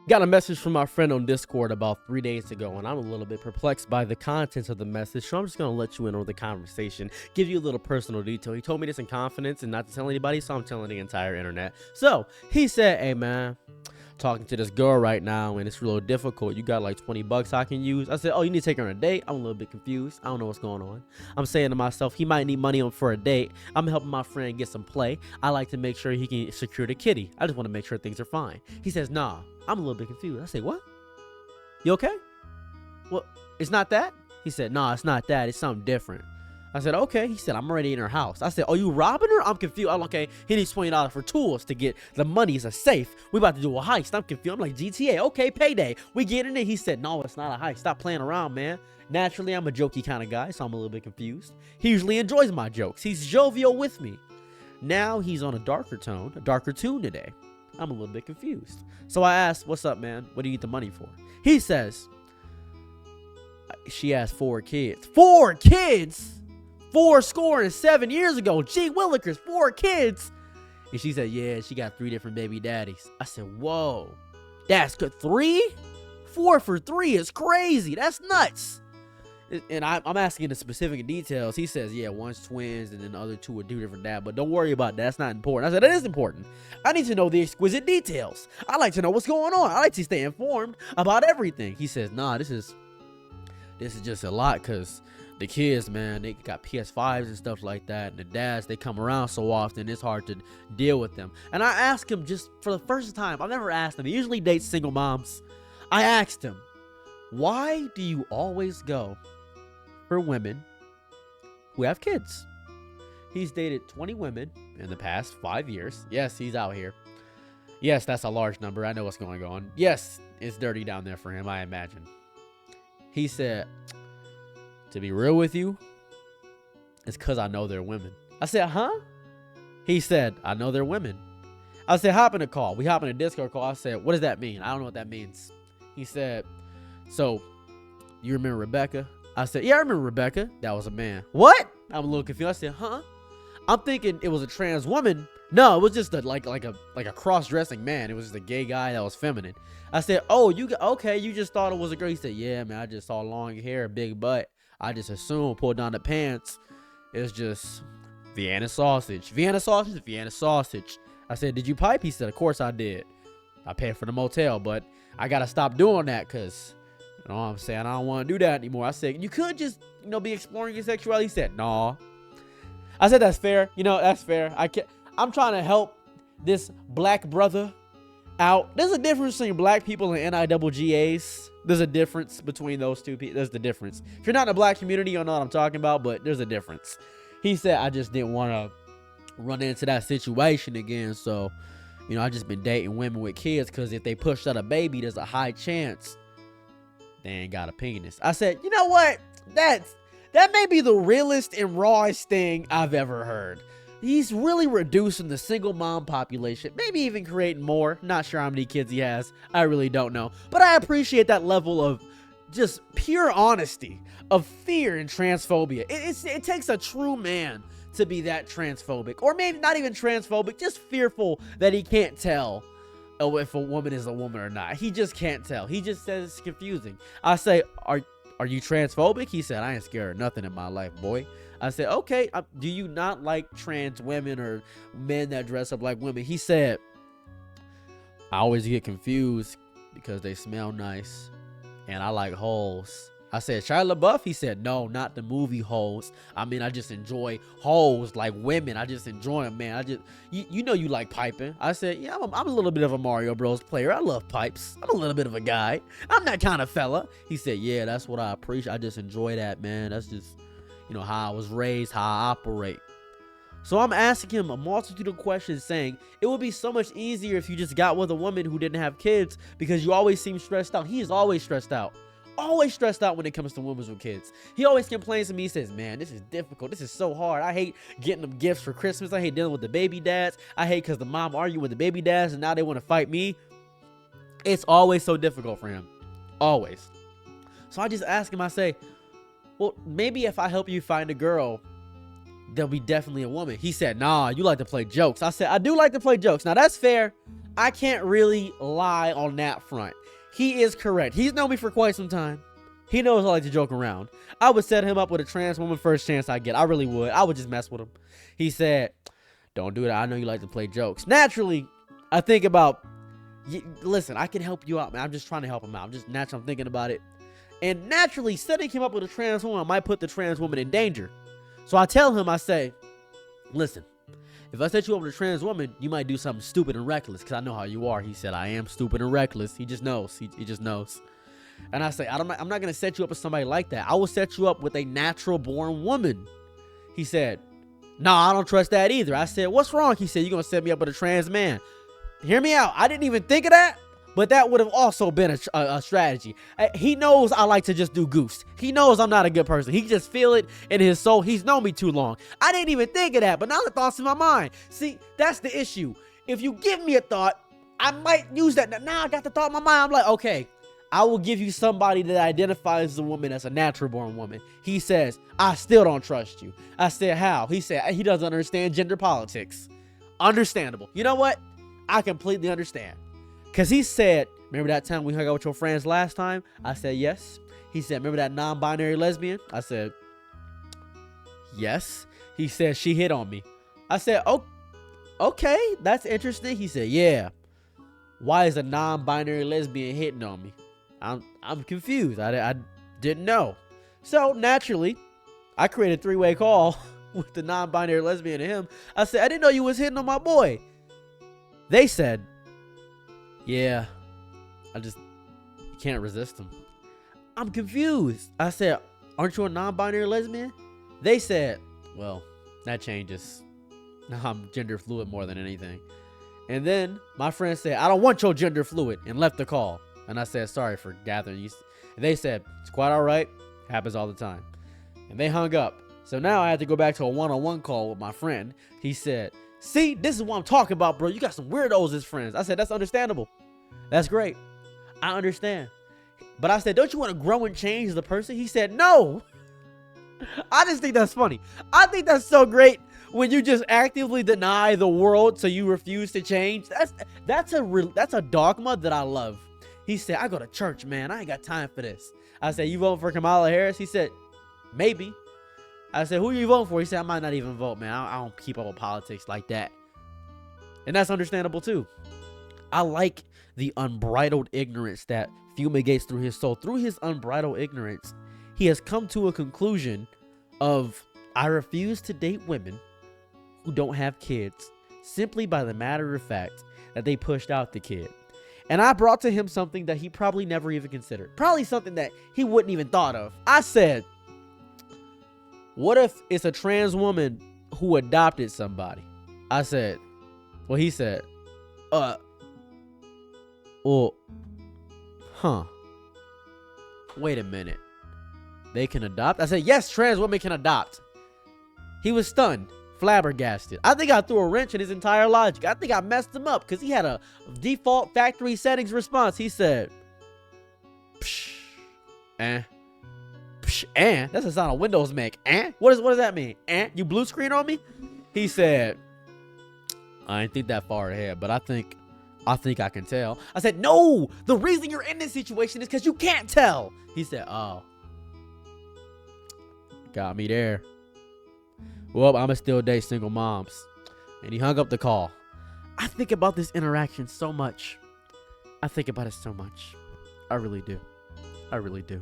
Got a message from my friend on Discord about 3 days ago, and I'm a little bit perplexed by the contents of the message, so I'm just gonna let you in on the conversation, give you a little personal detail. He told me this in confidence and not to tell anybody, so I'm telling the entire internet. So he said, "Hey man, talking to this girl right now, and it's real difficult. You got like 20 bucks I can use?" I said, "Oh, you need to take her on a date?" I'm a little bit confused. I don't know what's going on. I'm saying to myself, he might need money for a date. I'm helping my friend get some play. I like to make sure he can secure the kitty. I just want to make sure things are fine. He says, "Nah." I'm a little bit confused. I say, "What? You okay? Well, it's not that?" He said, "Nah, it's not that. It's something different." I said, "Okay." He said, "I'm already in her house." I said, "Oh, you robbing her?" I'm confused. I'm okay. He needs $20 for tools to get the money. It's a safe. We about to do a heist. I'm confused. I'm like, GTA. Okay, payday. We get in it. He said, "No, it's not a heist. Stop playing around, man." Naturally, I'm a jokey kind of guy, so I'm a little bit confused. He usually enjoys my jokes. He's jovial with me. Now he's on a darker tune today. I'm a little bit confused. So I asked, "What's up, man? What do you need the money for?" He says, "She has 4 kids." 4 kids? 7 years ago. Gee Willikers, 4 kids. And she said, "Yeah, she got 3 different baby daddies." I said, "Whoa, that's good. 3? 4 for 3 is crazy. That's nuts." And I'm asking the specific details. He says, "Yeah, one's twins and then the other 2 are 2 different dads, but don't worry about that. That's not important." I said, "That is important. I need to know the exquisite details. I like to know what's going on. I like to stay informed about everything." He says, "Nah, this is just a lot because the kids, man, they got PS5s and stuff like that. And the dads, they come around so often, it's hard to deal with them." And I asked him just for the first time. I've never asked him. He usually dates single moms. I asked him, "Why do you always go for women who have kids?" He's dated 20 women in the past 5 years. Yes, he's out here. Yes, that's a large number. I know what's going on. Yes, it's dirty down there for him, I imagine. He said, "To be real with you, it's because I know they're women." I said, "Huh?" He said, "I know they're women." I said, "Hop in a call." We hop in a Discord call. I said, "What does that mean?" "I don't know what that means." He said, "So, you remember Rebecca?" I said, "Yeah, I remember Rebecca. That was a man." "What?" I'm a little confused. I said, "Huh?" I'm thinking it was a trans woman. No, it was just like a cross-dressing man. It was just a gay guy that was feminine. I said, "Oh, okay, you just thought it was a girl." He said, "Yeah, man, I just saw long hair, big butt. I just assumed, pulled down the pants. It's just Vienna sausage. Vienna sausage, Vienna sausage." I said, "Did you pipe?" He said, "Of course I did. I paid for the motel, but I gotta stop doing that because, you know what I'm saying, I don't want to do that anymore." I said, "You could just, be exploring your sexuality." He said, "Nah." I said, "That's fair. That's fair. I'm trying to help this black brother out." There's a difference between black people and NIWGAs. There's a difference between those two people. There's the difference. If you're not in the black community, you'll know what I'm talking about, but there's a difference. He said, "I just didn't want to run into that situation again. So, I just been dating women with kids because if they push out a baby, there's a high chance they ain't got a penis." I said, "You know what? That may be the realest and rawest thing I've ever heard." He's really reducing the single mom population, maybe even creating more. Not sure how many kids he has. I really don't know. But I appreciate that level of just pure honesty, of fear and transphobia. It takes a true man to be that transphobic. Or maybe not even transphobic, just fearful that he can't tell if a woman is a woman or not. He just can't tell. He just says it's confusing. I say, Are you transphobic?" He said, "I ain't scared of nothing in my life, boy." I said, "Okay, do you not like trans women or men that dress up like women?" He said, "I always get confused because they smell nice and I like hoes." I said, "Shia LaBeouf?" He said, "No, not the movie Hoes. I mean, I just enjoy hoes like women. I just enjoy them, man. You like piping." I said, "Yeah, I'm a little bit of a Mario Bros player. I love pipes. I'm a little bit of a guy. I'm that kind of fella." He said, "Yeah, that's what I appreciate. I just enjoy that, man. That's just, how I was raised, how I operate." So I'm asking him a multitude of questions saying, it would be so much easier if you just got with a woman who didn't have kids because you always seem stressed out. He is always stressed out. Always stressed out when it comes to women with kids. He always complains to me. He says, "Man, this is difficult. This is so hard. I hate getting them gifts for Christmas. I hate dealing with the baby dads. I hate because the mom argued with the baby dads and now they want to fight me." It's always so difficult for him. Always. So I just ask him, I say, "Well, maybe if I help you find a girl, there'll be definitely a woman." He said, "Nah, you like to play jokes." I said, "I do like to play jokes. Now that's fair. I can't really lie on that front. He is correct. He's known me for quite some time. He knows I like to joke around. I would set him up with a trans woman first chance I get. I really would. I would just mess with him. He said, don't do that. I know you like to play jokes. Naturally, I think about, listen, I can help you out, man. I'm just trying to help him out. I'm thinking about it. And naturally, setting him up with a trans woman might put the trans woman in danger. So I tell him, I say, listen, if I set you up with a trans woman, you might do something stupid and reckless, because I know how you are. He said, I am stupid and reckless. He just knows. He just knows. And I say, I'm not going to set you up with somebody like that. I will set you up with a natural born woman. He said, no, I don't trust that either. I said, what's wrong? He said, you're going to set me up with a trans man. Hear me out. I didn't even think of that, but that would have also been a strategy. He knows I like to just do goofs. He knows I'm not a good person. He just feel it in his soul. He's known me too long. I didn't even think of that, but now the thought's in my mind. See, that's the issue. If you give me a thought, I might use that. Now I got the thought in my mind. I'm like, okay, I will give you somebody that identifies as a woman as a natural born woman. He says, I still don't trust you. I said, how? He said, he doesn't understand gender politics. Understandable. You know what? I completely understand. Because he said, remember that time we hung out with your friends last time? I said, yes. He said, remember that non-binary lesbian? I said, yes. He said, she hit on me. I said, oh, okay, that's interesting. He said, yeah. Why is a non-binary lesbian hitting on me? I'm confused. I didn't know. So naturally, I created a three-way call with the non-binary lesbian and him. I said, I didn't know you was hitting on my boy. They said, yeah, you can't resist him. I'm confused. I said, aren't you a non-binary lesbian? They said, well, that changes. Now I'm gender fluid more than anything. And then my friend said, I don't want your gender fluid, and left the call. And I said, sorry for gathering you. And they said, it's quite all right. Happens all the time. And they hung up. So now I had to go back to a one-on-one call with my friend. He said, see, this is what I'm talking about, bro. You got some weirdos as friends. I said, that's understandable. That's great. I understand. But I said, don't you want to grow and change as a person? He said, no. I just think that's funny. I think that's so great when you just actively deny the world so you refuse to change. That's a dogma that I love. He said, I go to church, man. I ain't got time for this. I said, you voting for Kamala Harris? He said, maybe. I said, who are you voting for? He said, I might not even vote, man. I don't keep up with politics like that. And that's understandable, too. I like the unbridled ignorance that fumigates through his soul. Through his unbridled ignorance, he has come to a conclusion of, I refuse to date women who don't have kids simply by the matter of fact that they pushed out the kid. And I brought to him something that he probably never even considered. Probably something that he wouldn't even thought of. I said, what if it's a trans woman who adopted somebody? I said, well, he said, well, wait a minute. They can adopt? I said, yes, trans women can adopt. He was stunned. Flabbergasted. I think I threw a wrench in his entire logic. I think I messed him up because he had a default factory settings response. He said, psh, psh, that's the sound of Windows make. What does that mean? You blue screen on me? He said, I ain't think that far ahead, but I think I can tell. I said, no, the reason you're in this situation is because you can't tell. He said, oh, got me there. Well, I'ma still date single moms. And he hung up the call. I think about this interaction so much. I think about it so much. I really do. I really do.